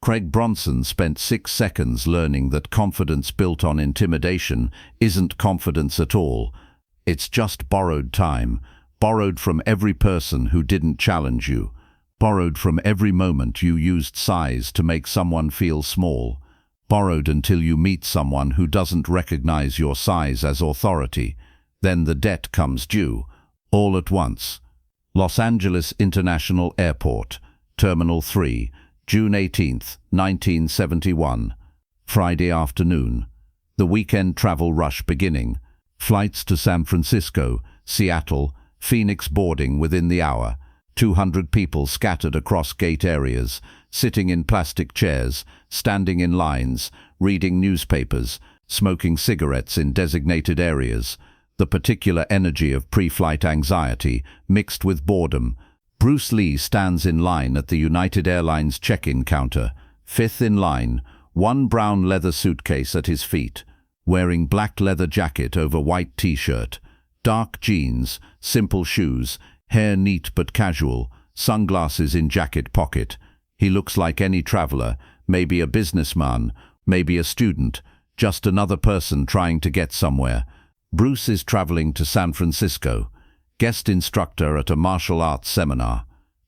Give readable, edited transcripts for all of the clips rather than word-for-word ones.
Craig Bronson spent 6 seconds learning that confidence built on intimidation isn't confidence at all. It's just borrowed time, borrowed from every person who didn't challenge you, borrowed from every moment you used size to make someone feel small, borrowed until you meet someone who doesn't recognize your size as authority. Then the debt comes due, all at once. Los Angeles International Airport, Terminal 3, June 18, 1971. Friday afternoon. The weekend travel rush beginning. Flights to San Francisco, Seattle, Phoenix boarding within the hour. 200 people scattered across gate areas, sitting in plastic chairs, standing in lines, reading newspapers, smoking cigarettes in designated areas. The particular energy of pre-flight anxiety mixed with boredom. Bruce Lee stands in line at the United Airlines check-in counter, 5th in line, one brown leather suitcase at his feet, wearing black leather jacket over white t-shirt, dark jeans, simple shoes, hair neat but casual, sunglasses in jacket pocket. He looks like any traveler, maybe a businessman, maybe a student, just another person trying to get somewhere. Bruce is traveling to San Francisco, guest instructor at a martial arts seminar.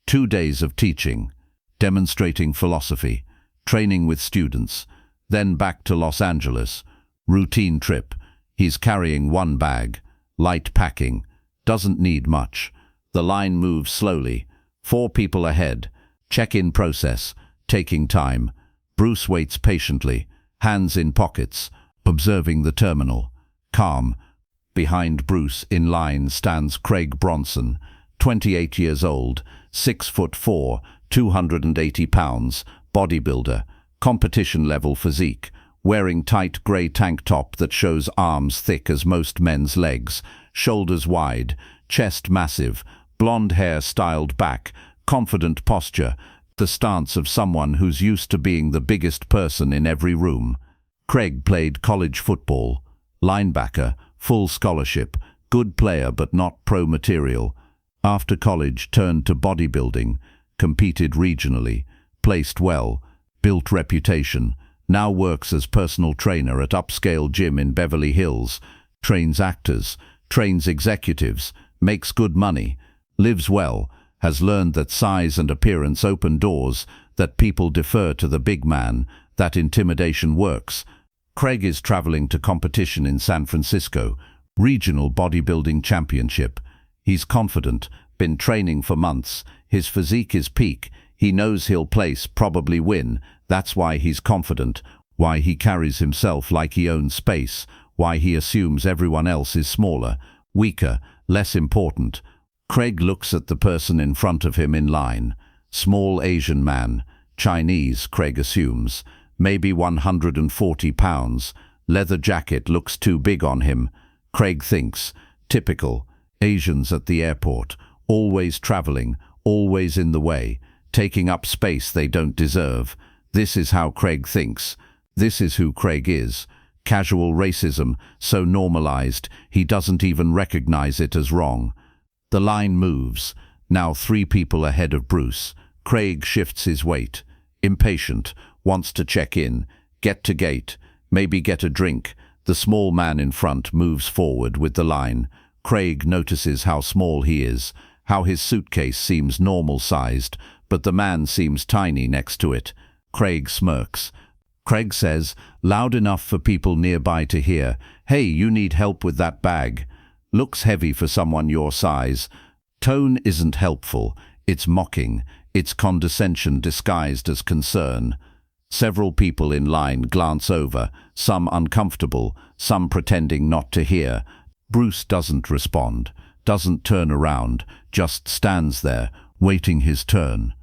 2 days of teaching, demonstrating philosophy, training with students, then back to Los Angeles. Routine trip. He's carrying one bag, light packing, doesn't need much. The line moves slowly, 4 people ahead. Check-in process, taking time. Bruce waits patiently, hands in pockets, observing the terminal. Calm. Behind Bruce in line stands Craig Bronson, 28 years old, 6'4", 280 pounds, bodybuilder, competition-level physique, wearing tight grey tank top that shows arms thick as most men's legs, shoulders wide, chest massive, blonde hair styled back, confident posture, the stance of someone who's used to being the biggest person in every room. Craig played college football, linebacker, full scholarship, good player but not pro material. After college turned to bodybuilding, competed regionally, placed well, built reputation, now works as personal trainer at upscale gym in Beverly Hills, trains actors, trains executives, makes good money, lives well, has learned that size and appearance open doors, that people defer to the big man, that intimidation works. Craig is traveling to competition in San Francisco, regional bodybuilding championship. He's confident, been training for months, his physique is peak, he knows he'll place, probably win. That's why he's confident, why he carries himself like he owns space, why he assumes everyone else is smaller, weaker, less important. Craig looks at the person in front of him in line. Small Asian man, Chinese, Craig assumes, maybe 140 pounds. Leather jacket looks too big on him. Craig thinks, typical, Asians at the airport, always traveling, always in the way, taking up space they don't deserve. This is how Craig thinks. This is who Craig is. Casual racism, so normalized, he doesn't even recognize it as wrong. The line moves, now 3 people ahead of Bruce. Craig shifts his weight. Impatient, wants to check in, get to gate, maybe get a drink. The small man in front moves forward with the line. Craig notices how small he is, how his suitcase seems normal-sized, but the man seems tiny next to it. Craig smirks. Craig says, loud enough for people nearby to hear, "Hey, you need help with that bag." Looks heavy for someone your size. Tone isn't helpful, it's mocking, it's condescension disguised as concern. Several people in line glance over, some uncomfortable, some pretending not to hear. Bruce doesn't respond, doesn't turn around, just stands there, waiting his turn.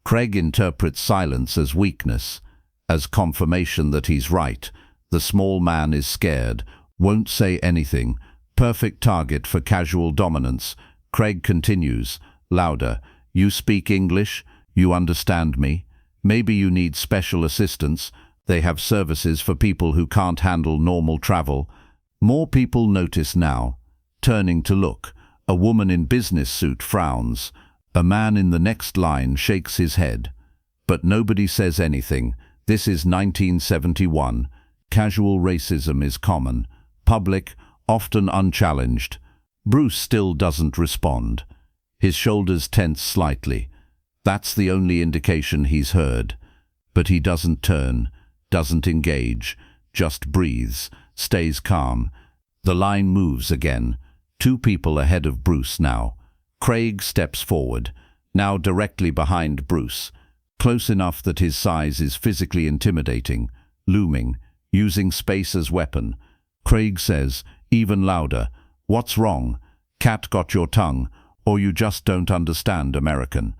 Craig interprets silence as weakness, as confirmation that he's right. The small man is scared, won't say anything. Perfect target for casual dominance. Craig continues, louder, "You speak English? You understand me? Maybe you need special assistance. They have services for people who can't handle normal travel." More people notice now. Turning to look, a woman in business suit frowns. A man in the next line shakes his head. But nobody says anything. This is 1971. Casual racism is common. Public, often unchallenged. Bruce still doesn't respond. His shoulders tense slightly. That's the only indication he's heard. But he doesn't turn, doesn't engage, just breathes, stays calm. The line moves again. 2 people ahead of Bruce now. Craig steps forward, now directly behind Bruce, close enough that his size is physically intimidating, looming, using space as weapon. Craig says, even louder, "What's wrong? Cat got your tongue, or you just don't understand American."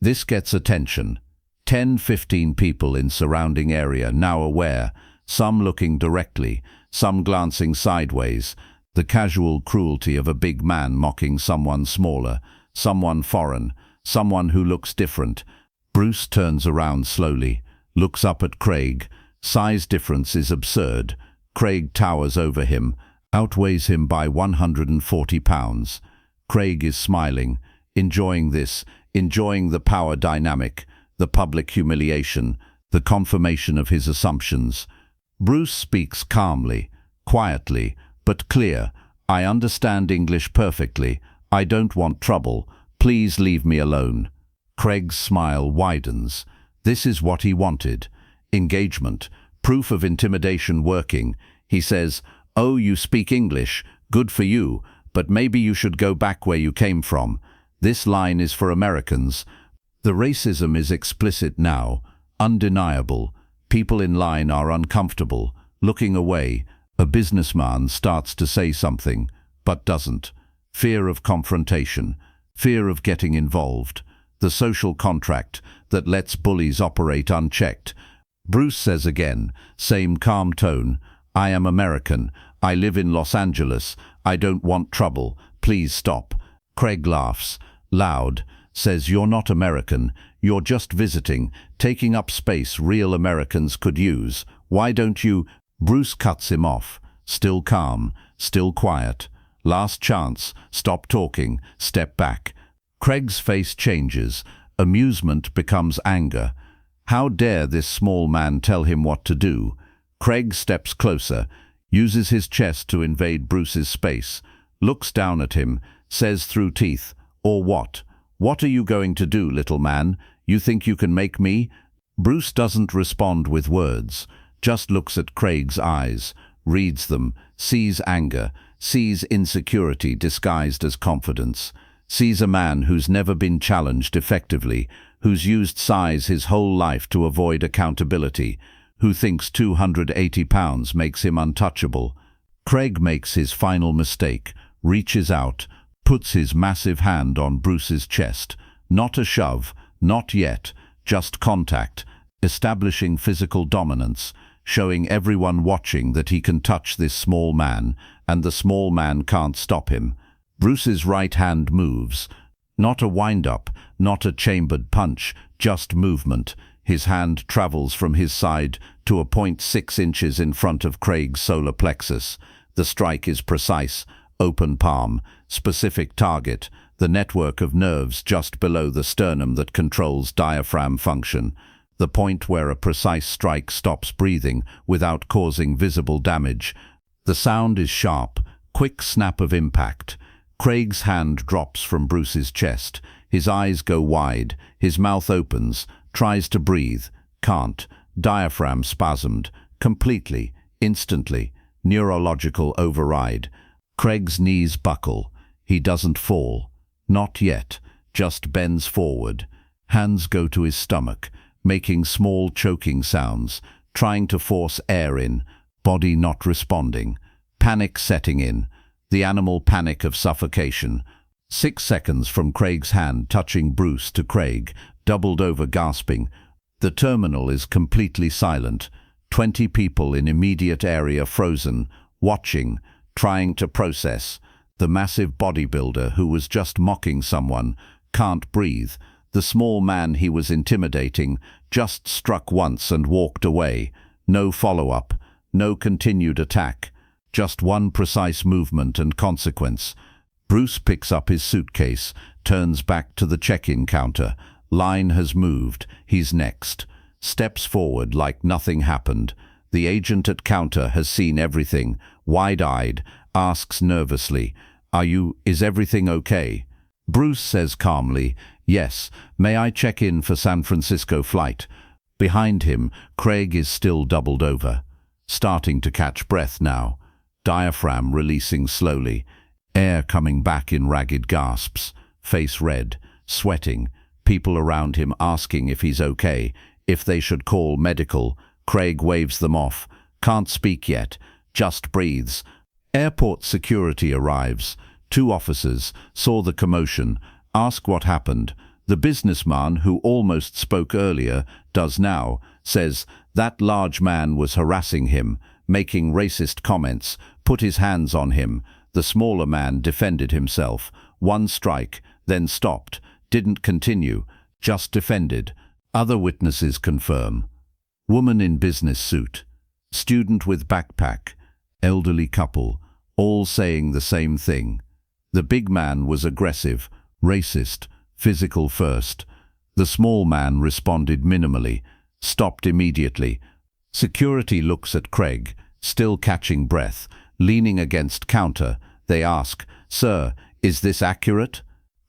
This gets attention. 10-15 people in surrounding area now aware, some looking directly, some glancing sideways. The casual cruelty of a big man mocking someone smaller, someone foreign, someone who looks different. Bruce turns around slowly, looks up at Craig. Size difference is absurd. Craig towers over him, outweighs him by 140 pounds. Craig is smiling, enjoying this, enjoying the power dynamic, the public humiliation, the confirmation of his assumptions. Bruce speaks calmly, quietly, but clear. "I understand English perfectly. I don't want trouble. Please leave me alone." Craig's smile widens. This is what he wanted. Engagement, proof of intimidation working. He says, "Oh, you speak English. Good for you, but maybe you should go back where you came from." This line is for Americans. The racism is explicit now, undeniable. People in line are uncomfortable, looking away. A businessman starts to say something, but doesn't. Fear of confrontation, fear of getting involved. The social contract that lets bullies operate unchecked. Bruce says again, same calm tone, "I am American. I live in Los Angeles. I don't want trouble. Please stop." Craig laughs, loud, says, "You're not American. You're just visiting, taking up space real Americans could use. Why don't you—" Bruce cuts him off, still calm, still quiet. "Last chance, stop talking, step back." Craig's face changes. Amusement becomes anger. How dare this small man tell him what to do? Craig steps closer, uses his chest to invade Bruce's space, looks down at him, says through teeth, "Or what? What are you going to do, little man? You think you can make me?" Bruce doesn't respond with words, just looks at Craig's eyes, reads them, sees anger, sees insecurity disguised as confidence, sees a man who's never been challenged effectively, who's used size his whole life to avoid accountability, who thinks 280 pounds makes him untouchable. Craig makes his final mistake, reaches out, puts his massive hand on Bruce's chest. Not a shove, not yet, just contact, establishing physical dominance, showing everyone watching that he can touch this small man, and the small man can't stop him. Bruce's right hand moves. Not a wind-up, not a chambered punch, just movement. His hand travels from his side to a point 6 inches in front of Craig's solar plexus. The strike is precise, open palm, specific target, the network of nerves just below the sternum that controls diaphragm function, the point where a precise strike stops breathing without causing visible damage. The sound is sharp, quick snap of impact. Craig's hand drops from Bruce's chest. His eyes go wide, his mouth opens, tries to breathe, can't. Diaphragm spasmed, completely, instantly. Neurological override. Craig's knees buckle. He doesn't fall. Not yet, just bends forward. Hands go to his stomach, making small choking sounds, trying to force air in, body not responding. Panic setting in. The animal panic of suffocation. 6 seconds from Craig's hand touching Bruce to Craig, doubled over gasping. The terminal is completely silent. 20 people in immediate area frozen, watching, trying to process. The massive bodybuilder who was just mocking someone can't breathe. The small man he was intimidating just struck once and walked away. No follow-up, no continued attack. Just one precise movement and consequence. Bruce picks up his suitcase, turns back to the check-in counter, Line has moved. He's next. Steps forward like nothing happened. The agent at counter has seen everything. Wide-eyed, asks nervously, Is everything okay? Bruce says calmly, yes, may I check in for San Francisco flight? Behind him, Craig is still doubled over, starting to catch breath now. Diaphragm releasing slowly, air coming back in ragged gasps, face red, sweating, people around him asking if he's okay, if they should call medical. Craig waves them off, can't speak yet, just breathes. Airport security arrives. 2 officers saw the commotion, ask what happened. The businessman who almost spoke earlier, does now, says that large man was harassing him, making racist comments, put his hands on him. The smaller man defended himself. 1 strike, then stopped, didn't continue, just defended. Other witnesses confirm. Woman in business suit, student with backpack, elderly couple, all saying the same thing. The big man was aggressive, racist, physical first. The small man responded minimally, stopped immediately. Security looks at Craig, still catching breath, leaning against counter. They ask, "Sir, is this accurate?"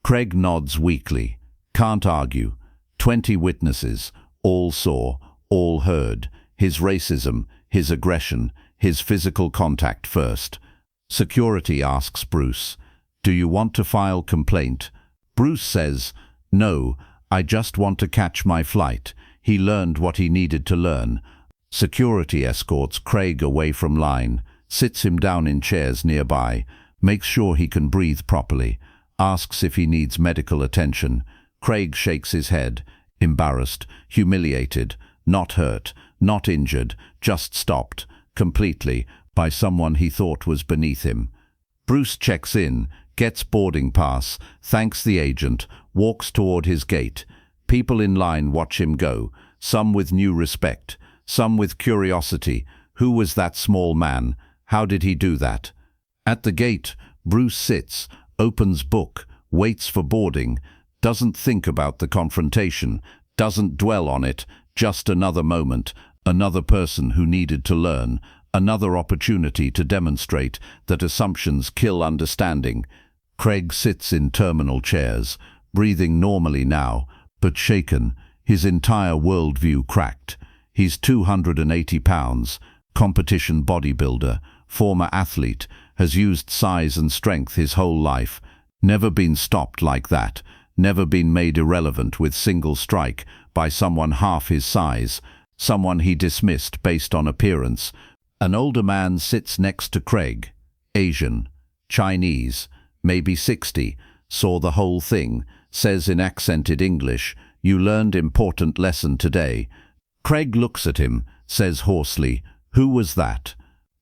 Craig nods weakly. Can't argue. 20 witnesses, all saw, all heard. His racism, his aggression, his physical contact first. Security asks Bruce, "Do you want to file complaint?" Bruce says, "No, I just want to catch my flight." He learned what he needed to learn. Security escorts Craig away from line, sits him down in chairs nearby, makes sure he can breathe properly, asks if he needs medical attention. Craig shakes his head, embarrassed, humiliated, not hurt, not injured, just stopped, completely, by someone he thought was beneath him. Bruce checks in, gets boarding pass, thanks the agent, walks toward his gate. People in line watch him go, some with new respect, some with curiosity. Who was that small man? How did he do that? At the gate, Bruce sits, opens book, waits for boarding, doesn't think about the confrontation, doesn't dwell on it, just another moment, another person who needed to learn, another opportunity to demonstrate that assumptions kill understanding. Craig sits in terminal chairs, breathing normally now, but shaken, his entire worldview cracked. He's 280 pounds, competition bodybuilder, former athlete, has used size and strength his whole life, never been stopped like that, never been made irrelevant with single strike by someone half his size, someone he dismissed based on appearance. An older man sits next to Craig, Asian, Chinese, maybe 60, saw the whole thing, says in accented English, "You learned important lesson today." Craig looks at him, says hoarsely, "Who was that?"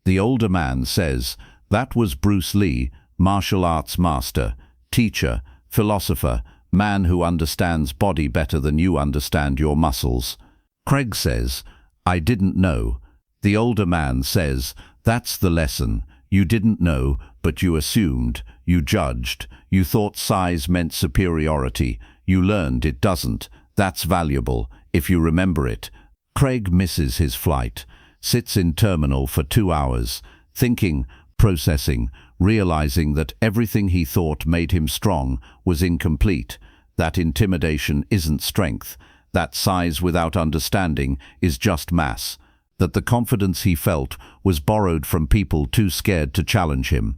The older man says, "That was Bruce Lee, martial arts master, teacher, philosopher, man who understands body better than you understand your muscles." Craig says, "I didn't know." The older man says, "That's the lesson. You didn't know, but you assumed, you judged, you thought size meant superiority. You learned it doesn't. That's valuable, if you remember it." Craig misses his flight, sits in terminal for 2 hours, thinking, processing, realizing that everything he thought made him strong was incomplete, that intimidation isn't strength, that size without understanding is just mass, that the confidence he felt was borrowed from people too scared to challenge him.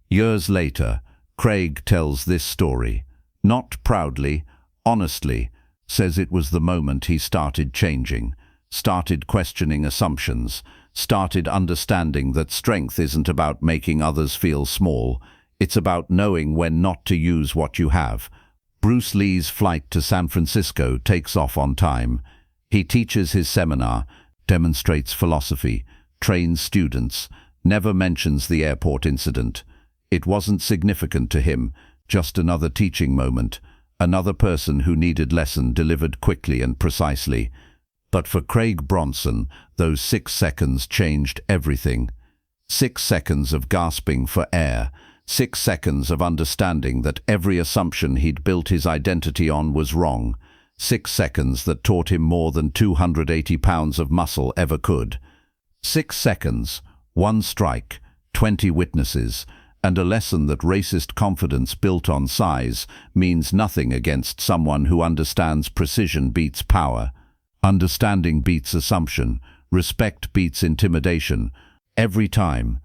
Years later, Craig tells this story. Not proudly, honestly, says it was the moment he started changing, started questioning assumptions, started understanding that strength isn't about making others feel small, it's about knowing when not to use what you have. Bruce Lee's flight to San Francisco takes off on time. He teaches his seminar, demonstrates philosophy, trains students, never mentions the airport incident. It wasn't significant to him, just another teaching moment, another person who needed lesson delivered quickly and precisely. But for Craig Bronson, those 6 seconds changed everything. 6 seconds of gasping for air, 6 seconds of understanding that every assumption he'd built his identity on was wrong. 6 seconds that taught him more than 280 pounds of muscle ever could. 6 seconds, 1 strike, 20 witnesses, and a lesson that racist confidence built on size means nothing against someone who understands precision beats power. Understanding beats assumption. Respect beats intimidation. Every time.